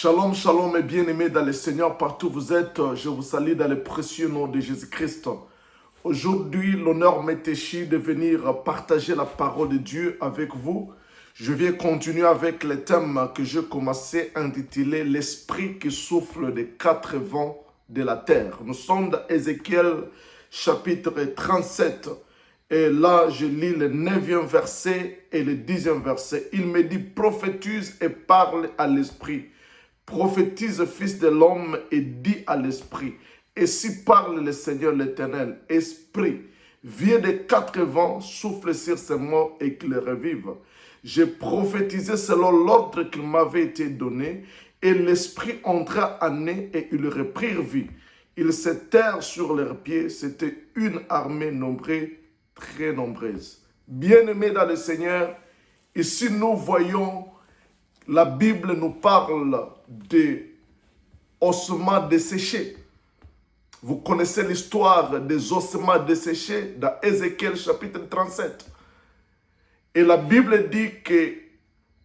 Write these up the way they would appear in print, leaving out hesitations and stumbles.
Shalom, shalom et bien-aimés dans le Seigneur partout où vous êtes. Je vous salue dans le précieux nom de Jésus-Christ. Aujourd'hui, l'honneur m'est échu de venir partager la parole de Dieu avec vous. Je viens continuer avec le thème que j'ai commencé à intituler « L'esprit qui souffle des quatre vents de la terre ». Nous sommes dans Ézéchiel chapitre 37. Et là, je lis le 9e verset et le 10e verset. Il me dit « Prophétise et parle à l'esprit. Prophétise, fils de l'homme, et dis à l'esprit. Et si parle le Seigneur l'Éternel, esprit, viens des quatre vents, souffle sur ces morts et qu'ils revivent. J'ai prophétisé selon l'ordre qu'il m'avait été donné, et l'esprit entra en eux et ils reprirent vie. Ils se terrent sur leurs pieds, c'était une armée nombreuse, très nombreuse. Bien-aimés dans le Seigneur, ici nous voyons, la Bible nous parle des ossements desséchés. Vous connaissez l'histoire des ossements desséchés dans Ézéchiel chapitre 37. Et la Bible dit que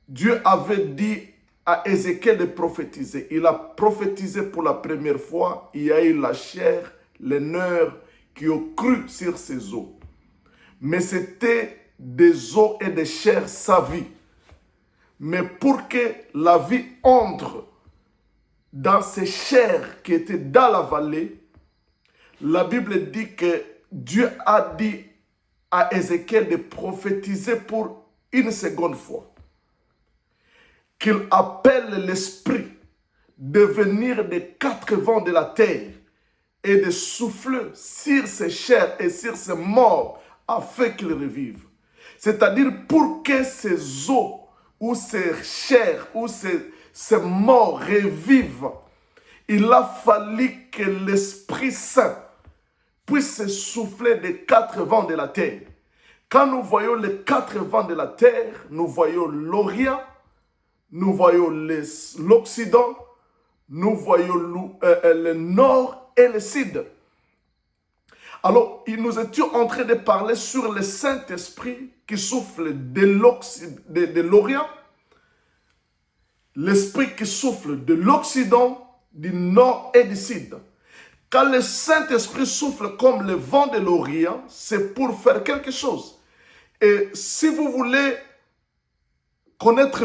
Dieu avait dit à Ézéchiel de prophétiser. Il a prophétisé pour la première fois. Il y a eu la chair, les nerfs qui ont cru sur ces os. Mais c'était des os et des chairs sa vie. Mais pour que la vie entre dans ces chairs qui étaient dans la vallée, la Bible dit que Dieu a dit à Ézéchiel de prophétiser pour une seconde fois. Qu'il appelle l'esprit de venir des quatre vents de la terre et de souffler sur ces chairs et sur ces morts afin qu'ils revivent. C'est-à-dire pour que ces os ou ces chairs, ou ces morts revivent, il a fallu que l'Esprit Saint puisse souffler des quatre vents de la terre. Quand nous voyons les quatre vents de la terre, nous voyons l'Orient, nous voyons l'Occident, nous voyons le Nord et le Sud. Alors, nous étions en train de parler sur le Saint-Esprit qui souffle de l'Orient, l'Esprit qui souffle de l'Occident, du Nord et du Sud. Quand le Saint-Esprit souffle comme le vent de l'Orient, c'est pour faire quelque chose. Et si vous voulez connaître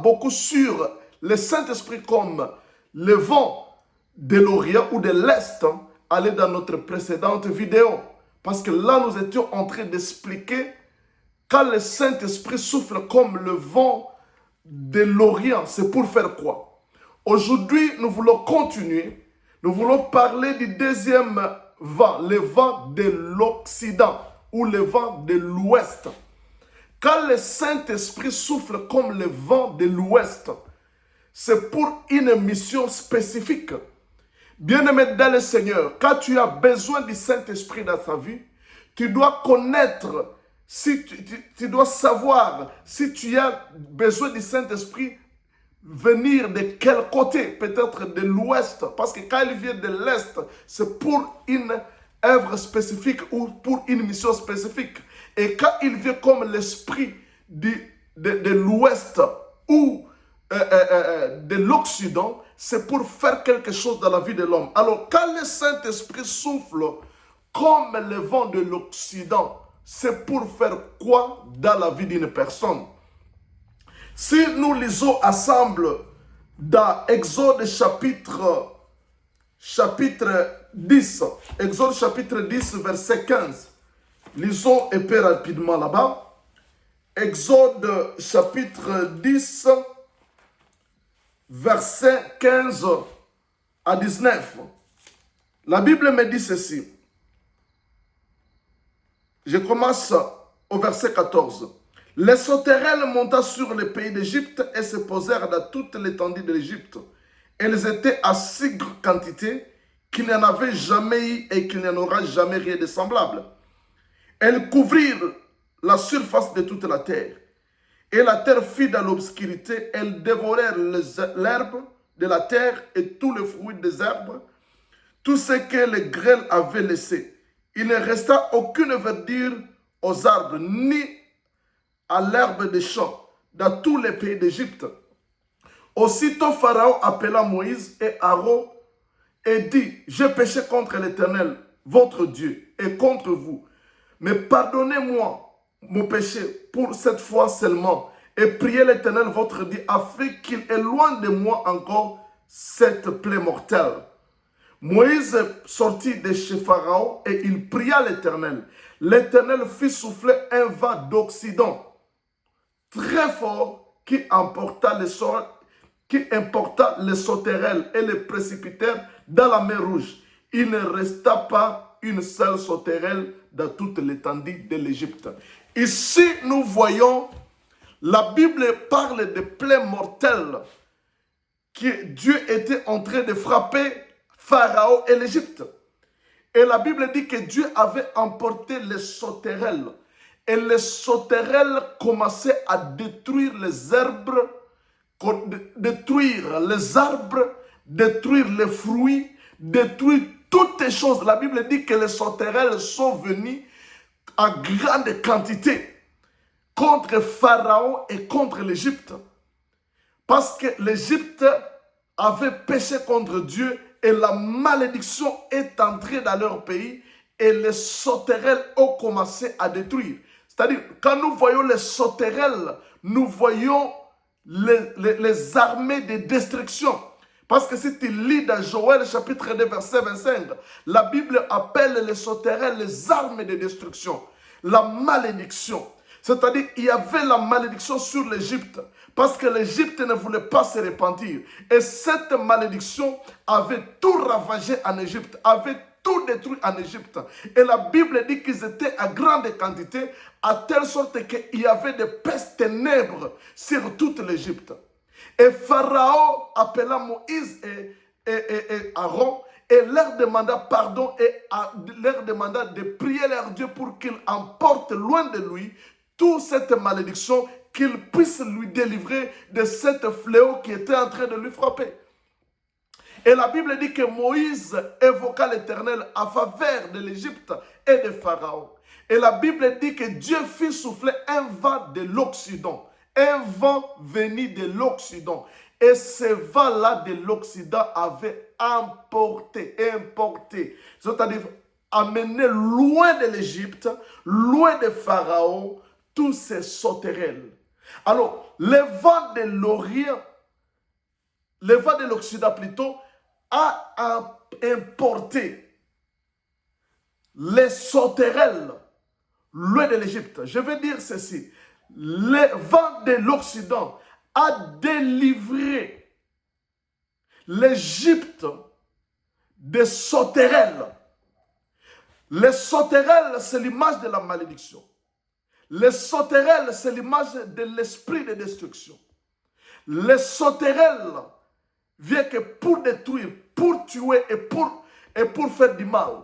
beaucoup sur le Saint-Esprit comme le vent de l'Orient ou de l'Est, allez dans notre précédente vidéo. Parce que là, nous étions en train d'expliquer quand le Saint-Esprit souffle comme le vent de l'Orient, c'est pour faire quoi? Aujourd'hui, nous voulons continuer. Nous voulons parler du deuxième vent, le vent de l'Occident ou le vent de l'Ouest. Quand le Saint-Esprit souffle comme le vent de l'Ouest, c'est pour une mission spécifique. Bien-aimé dans le Seigneur, quand tu as besoin du Saint-Esprit dans ta vie, tu dois connaître, tu dois savoir si tu as besoin du Saint-Esprit, venir de quel côté, peut-être de l'Ouest, parce que quand il vient de l'Est, c'est pour une œuvre spécifique ou pour une mission spécifique. Et quand il vient comme l'Esprit de l'Ouest ou de l'Occident, c'est pour faire quelque chose dans la vie de l'homme. Alors, quand le Saint-Esprit souffle comme le vent de l'Occident, c'est pour faire quoi dans la vie d'une personne? Si nous lisons ensemble dans Exode chapitre 10, Exode chapitre 10, verset 15, lisons un peu rapidement là-bas. Exode chapitre 10, verset 15 à 19. La Bible me dit ceci. Je commence au verset 14. Les sauterelles monta sur le pays d'Égypte et se posèrent dans toute l'étendue de l'Égypte. Elles étaient à si grande quantité qu'il n'y en avait jamais eu et qu'il n'y en aura jamais rien de semblable. Elles couvrirent la surface de toute la terre. Et la terre fut dans l'obscurité. Elles dévorèrent l'herbe de la terre et tous les fruits des herbes, tout ce que les grêles avaient laissé. Il ne resta aucune verdure aux arbres, ni à l'herbe des champs, dans tous les pays d'Égypte. Aussitôt Pharaon appela Moïse et Aaron et dit, j'ai péché contre l'Éternel, votre Dieu, et contre vous. Mais pardonnez-moi mon péché pour cette fois seulement, et priez l'Éternel, votre Dieu, afin qu'il éloigne de moi encore cette plaie mortelle. Moïse sortit de chez Pharaon et il pria l'Éternel. L'Éternel fit souffler un vent d'Occident très fort qui emporta les sauterelles et les précipitèrent dans la mer Rouge. Il ne resta pas une seule sauterelle dans toute l'étendue de l'Égypte. Ici, nous voyons, la Bible parle de plaies mortelles que Dieu était en train de frapper Pharaon et l'Égypte. Et la Bible dit que Dieu avait emporté les sauterelles. Et les sauterelles commençaient à détruire les arbres, détruire les fruits, détruire toutes les choses. La Bible dit que les sauterelles sont venues en grande quantité contre Pharaon et contre l'Égypte. Parce que l'Égypte avait péché contre Dieu et la malédiction est entrée dans leur pays et les sauterelles ont commencé à détruire. C'est-à-dire, quand nous voyons les sauterelles, nous voyons les armées de destruction. Parce que si tu lis dans Joël chapitre 2 verset 25, la Bible appelle les sauterelles les armes de destruction, la malédiction. C'est-à-dire, il y avait la malédiction sur l'Égypte parce que l'Égypte ne voulait pas se repentir. Et cette malédiction avait tout ravagé en Égypte, avait tout détruit en Égypte. Et la Bible dit qu'ils étaient à grande quantité, à telle sorte qu'il y avait des pestes ténèbres sur toute l'Égypte. Et Pharaon appela Moïse et Aaron et leur demanda pardon et leur demanda de prier leur Dieu pour qu'il emporte loin de lui toute cette malédiction, qu'il puisse lui délivrer de cette fléau qui était en train de lui frapper. Et la Bible dit que Moïse évoqua l'Éternel en faveur de l'Égypte et de Pharaon. Et la Bible dit que Dieu fit souffler un vent de l'Occident. Un vent venu de l'Occident. Et ce vent-là de l'Occident avait emporté, c'est-à-dire amené loin de l'Égypte, loin de Pharaon, tous ces sauterelles. Alors, le vent de l'Orient, le vent de l'Occident plutôt, a importé les sauterelles loin de l'Égypte. Je veux dire ceci. Le vent de l'Occident a délivré l'Égypte des sauterelles. Les sauterelles, c'est l'image de la malédiction. Les sauterelles, c'est l'image de l'esprit de destruction. Les sauterelles viennent que pour détruire, pour tuer et pour faire du mal.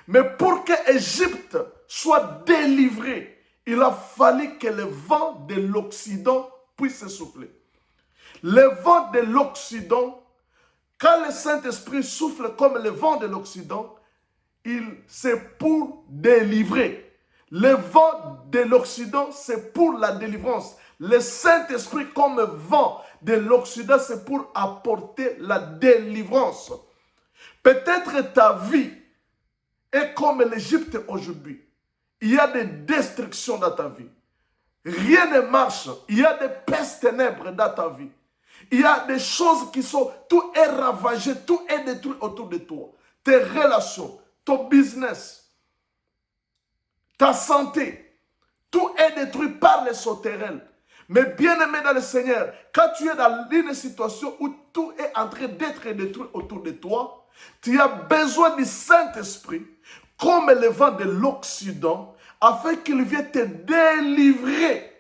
Mais pour que l'Égypte soit délivrée, il a fallu que le vent de l'Occident puisse souffler. Le vent de l'Occident, quand le Saint-Esprit souffle comme le vent de l'Occident, c'est pour délivrer. Le vent de l'Occident, c'est pour la délivrance. Le Saint-Esprit comme vent de l'Occident, c'est pour apporter la délivrance. Peut-être ta vie est comme l'Égypte aujourd'hui. Il y a des destructions dans ta vie. Rien ne marche. Il y a des pestes ténèbres dans ta vie. Il y a des choses qui sont... Tout est ravagé, tout est détruit autour de toi. Tes relations, ton business, ta santé, tout est détruit par les sauterelles. Mais bien aimé dans le Seigneur, quand tu es dans une situation où tout est en train d'être détruit autour de toi, tu as besoin du Saint-Esprit, comme le vent de l'Occident, afin qu'il vienne te délivrer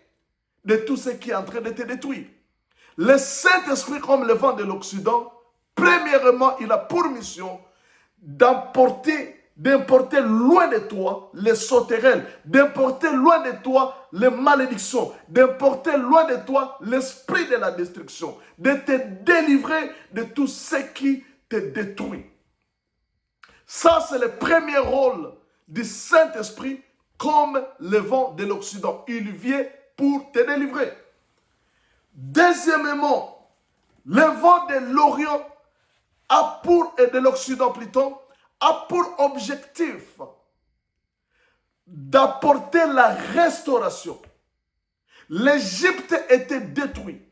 de tout ce qui est en train de te détruire. Le Saint-Esprit, comme le vent de l'Occident, premièrement, il a pour mission d'importer loin de toi les sauterelles, d'importer loin de toi les malédictions, d'importer loin de toi l'esprit de la destruction, de te délivrer de tout ce qui te détruit. Ça, c'est le premier rôle du Saint-Esprit comme le vent de l'Occident. Il vient pour te délivrer. Deuxièmement, Le vent de l'Orient et de l'Occident plutôt, a pour objectif d'apporter la restauration. L'Égypte était détruite.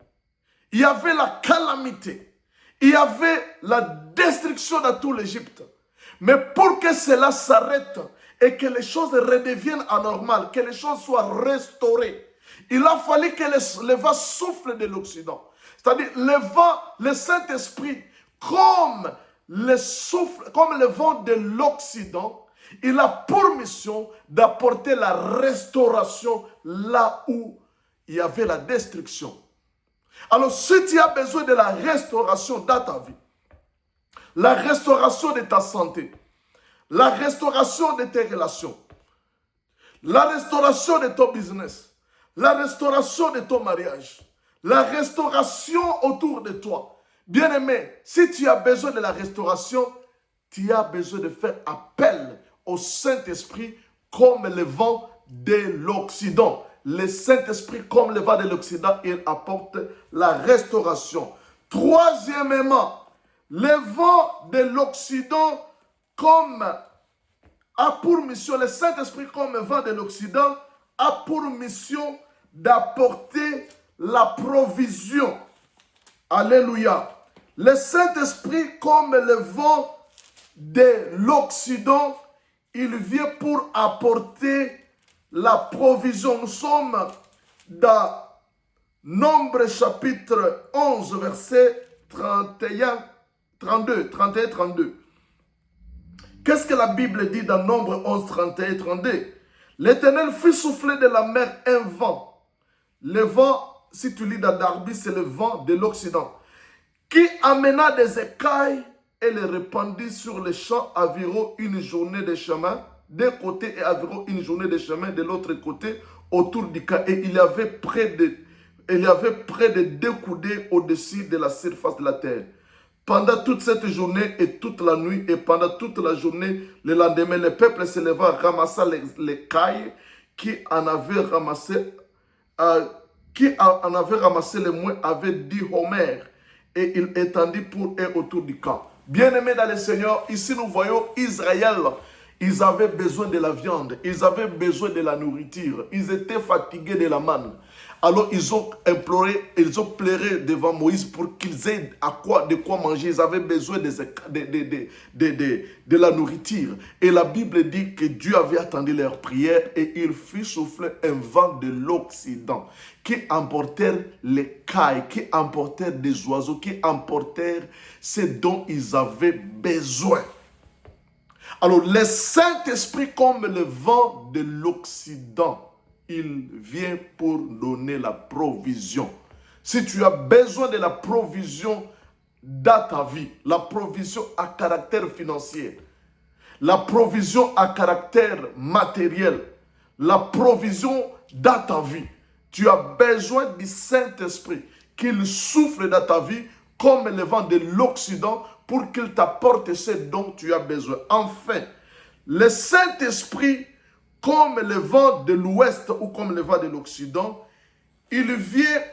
Il y avait la calamité. Il y avait la destruction dans tout l'Égypte. Mais pour que cela s'arrête et que les choses redeviennent anormales, que les choses soient restaurées, il a fallu que le vent souffle de l'Occident. C'est-à-dire le vent, le Saint-Esprit, comme le vent de l'Occident, il a pour mission d'apporter la restauration là où il y avait la destruction. Alors, si tu as besoin de la restauration dans ta vie, la restauration de ta santé, la restauration de tes relations, la restauration de ton business, la restauration de ton mariage, la restauration autour de toi. Bien-aimé, si tu as besoin de la restauration, tu as besoin de faire appel au Saint-Esprit comme le vent de l'Occident. Le Saint-Esprit, comme le vent de l'Occident, il apporte la restauration. Troisièmement, le vent de l'Occident a pour mission, le Saint-Esprit comme le vent de l'Occident a pour mission d'apporter la provision. Alléluia. Le Saint-Esprit comme le vent de l'Occident, il vient pour apporter la provision. Nous sommes dans Nombre chapitre 11, verset 31-32. Qu'est-ce que la Bible dit dans Nombre 11, 31 et 32? L'Éternel fit souffler de la mer un vent. Le vent, si tu lis dans Darby, c'est le vent de l'Occident, qui amena des écailles et les répandit sur les champs environ une journée de chemin d'un côté et environ une journée de chemin de l'autre côté autour du camp. Et il y avait près de 2 coudées au-dessus de la surface de la terre. Pendant toute cette journée et toute la nuit et pendant toute la journée, le lendemain, le peuple se leva, ramassa les cailles qui en avaient ramassé, les moins avait 10 homères et il étendit pour eux autour du camp. Bien-aimés dans le Seigneur, ici nous voyons Israël. Ils avaient besoin de la viande, ils avaient besoin de la nourriture, ils étaient fatigués de la manne. Alors ils ont pleuré devant Moïse pour qu'ils aient de quoi manger. Ils avaient besoin de la nourriture. Et la Bible dit que Dieu avait attendu leur prière et il fit souffler un vent de l'Occident qui emportèrent les cailles, qui emportèrent des oiseaux, qui emportèrent ce dont ils avaient besoin. Alors, le Saint-Esprit, comme le vent de l'Occident, il vient pour donner la provision. Si tu as besoin de la provision dans ta vie, la provision à caractère financier, la provision à caractère matériel, la provision dans ta vie, tu as besoin du Saint-Esprit, qu'il souffle dans ta vie comme le vent de l'Occident pour qu'il t'apporte ce dont tu as besoin. Enfin, le Saint-Esprit, comme le vent de l'Ouest ou comme le vent de l'Occident, il vient,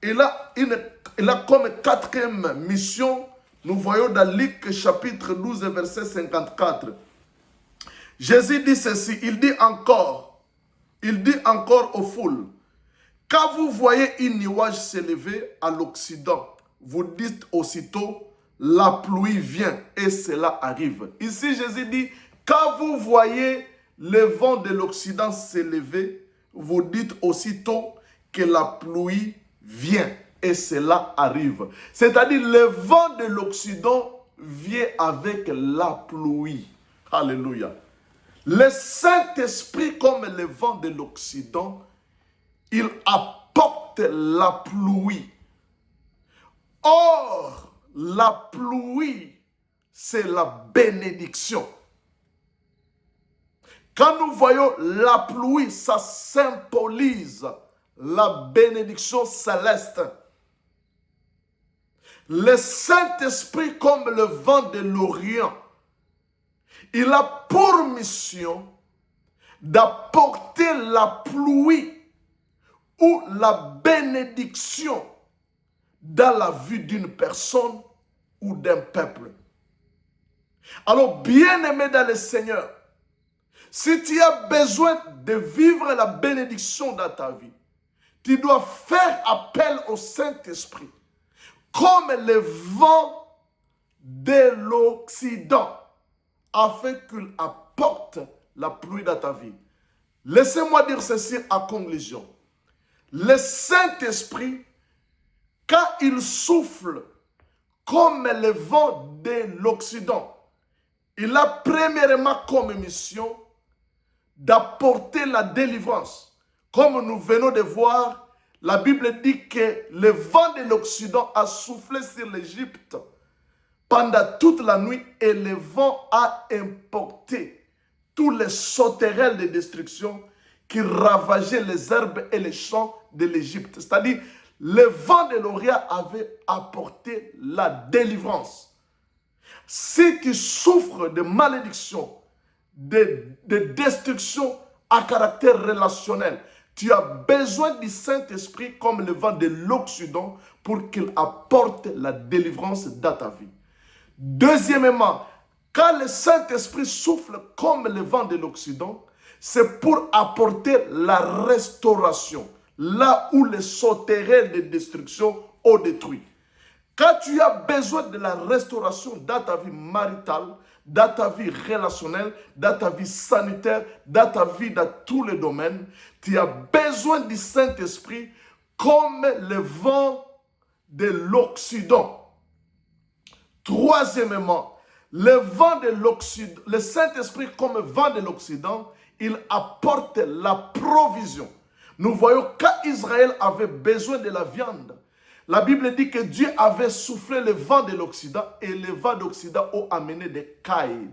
il a comme 4e mission, nous voyons dans Luc chapitre 12, verset 54. Jésus dit ceci, il dit encore aux foules, quand vous voyez un nuage s'élever à l'Occident, vous dites aussitôt, la pluie vient et cela arrive. Ici, Jésus dit, quand vous voyez le vent de l'Occident s'élever, vous dites aussitôt que la pluie vient et cela arrive. C'est-à-dire, le vent de l'Occident vient avec la pluie. Alléluia. Le Saint-Esprit, comme le vent de l'Occident, il apporte la pluie. Or, la pluie, c'est la bénédiction. Quand nous voyons la pluie, ça symbolise la bénédiction céleste. Le Saint-Esprit, comme le vent de l'Orient, il a pour mission d'apporter la pluie ou la bénédiction dans dans la vie d'une personne ou d'un peuple. Alors, bien-aimé dans le Seigneur, si tu as besoin de vivre la bénédiction dans ta vie, tu dois faire appel au Saint-Esprit comme le vent de l'Occident afin qu'il apporte la pluie dans ta vie. Laissez-moi dire ceci en conclusion. Le Saint-Esprit, quand il souffle comme le vent de l'Occident, il a premièrement comme mission d'apporter la délivrance. Comme nous venons de voir, la Bible dit que le vent de l'Occident a soufflé sur l'Égypte pendant toute la nuit et le vent a importé tous les sauterelles de destruction qui ravageaient les herbes et les champs de l'Égypte. C'est-à-dire, le vent de l'Orient avait apporté la délivrance. Si tu souffres de malédiction, de destruction à caractère relationnel, tu as besoin du Saint-Esprit comme le vent de l'Occident pour qu'il apporte la délivrance dans ta vie. Deuxièmement, quand le Saint-Esprit souffle comme le vent de l'Occident, c'est pour apporter la restauration, là où les sauterelles de destruction ont détruit. Quand tu as besoin de la restauration dans ta vie maritale, dans ta vie relationnelle, dans ta vie sanitaire, dans ta vie dans tous les domaines, tu as besoin du Saint-Esprit comme le vent de l'Occident. Troisièmement, le vent de l'Occident, le Saint-Esprit comme vent de l'Occident, il apporte la provision. Nous voyons quand Israël avait besoin de la viande, la Bible dit que Dieu avait soufflé le vent de l'Occident et le vent d'Occident a amené des cailles,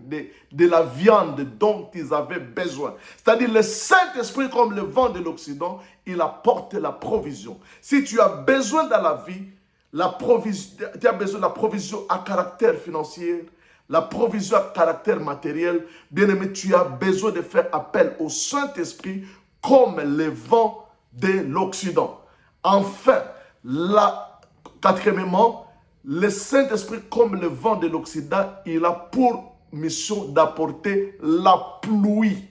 de la viande dont ils avaient besoin. C'est-à-dire le Saint-Esprit comme le vent de l'Occident, il apporte la provision. Si tu as besoin dans la vie, tu as besoin de la provision à caractère financier, la provision à caractère matériel, bien-aimé, tu as besoin de faire appel au Saint-Esprit comme le vent de l'Occident. Enfin, quatrièmement, le Saint-Esprit comme le vent de l'Occident, il a pour mission d'apporter la pluie.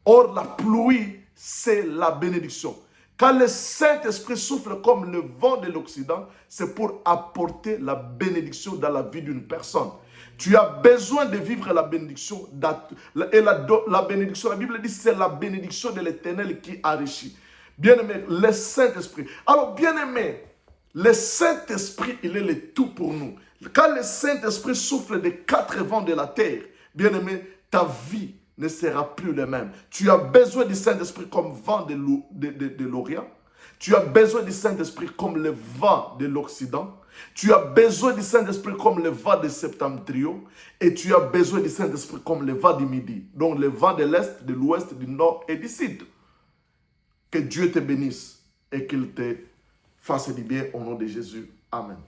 Or, la pluie, c'est la bénédiction. Quand le Saint-Esprit souffle comme le vent de l'Occident, c'est pour apporter la bénédiction dans la vie d'une personne. Tu as besoin de vivre la bénédiction. Et la bénédiction, la Bible dit, c'est la bénédiction de l'Éternel qui enrichit. Bien-aimé, le Saint-Esprit. Alors, bien-aimé, le Saint-Esprit, il est le tout pour nous. Quand le Saint-Esprit souffle des quatre vents de la terre, bien-aimé, ta vie ne sera plus la même. Tu as besoin du Saint-Esprit comme vent de l'Orient. Tu as besoin du Saint-Esprit comme le vent de l'Occident. Tu as besoin du Saint-Esprit comme le vent de septentrion. Et tu as besoin du Saint-Esprit comme le vent du midi. Donc le vent de l'Est, de l'Ouest, du Nord et du Sud. Que Dieu te bénisse et qu'il te fasse du bien au nom de Jésus. Amen.